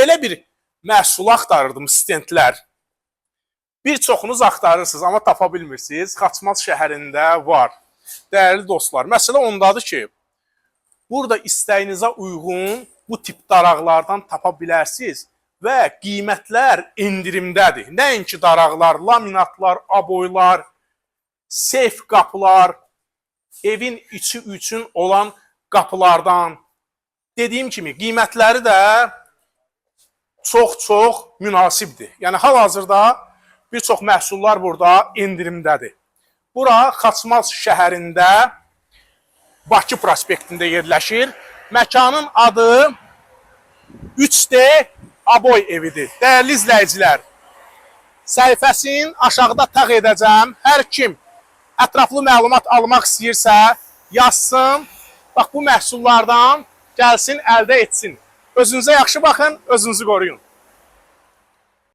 belə bir məhsul axtarırdım stendlər. Bir çoxunuz axtarırsınız, amma tapa bilmirsiniz. Xaçmaz şəhərində var. Dəyərli dostlar, məsələ ondadır ki, burada istəyinizə uyğun bu tip daraqlardan tapa bilərsiniz və qiymətlər endirimdədir. Nəinki daraqlar, laminatlar, aboylar, seyf qapılar, evin içi üçün olan qapılardan. Dediyim kimi, qiymətləri də çox münasibdir. Yəni, hal-hazırda bir çox məhsullar burada endirimdədir. Bura Xaçmaz şəhərində, Bakı prospektində yerləşir. Məkanın adı 3D Aboy evidir. Dəyərli izləyicilər, səhifəsini aşağıda tağ edəcəm. Hər kim ətraflı məlumat almaq istəyirsə, yazsın. Bax, bu məhsullardan gəlsin, əldə etsin. Özünüzə yaxşı baxın, özünüzü qoruyun.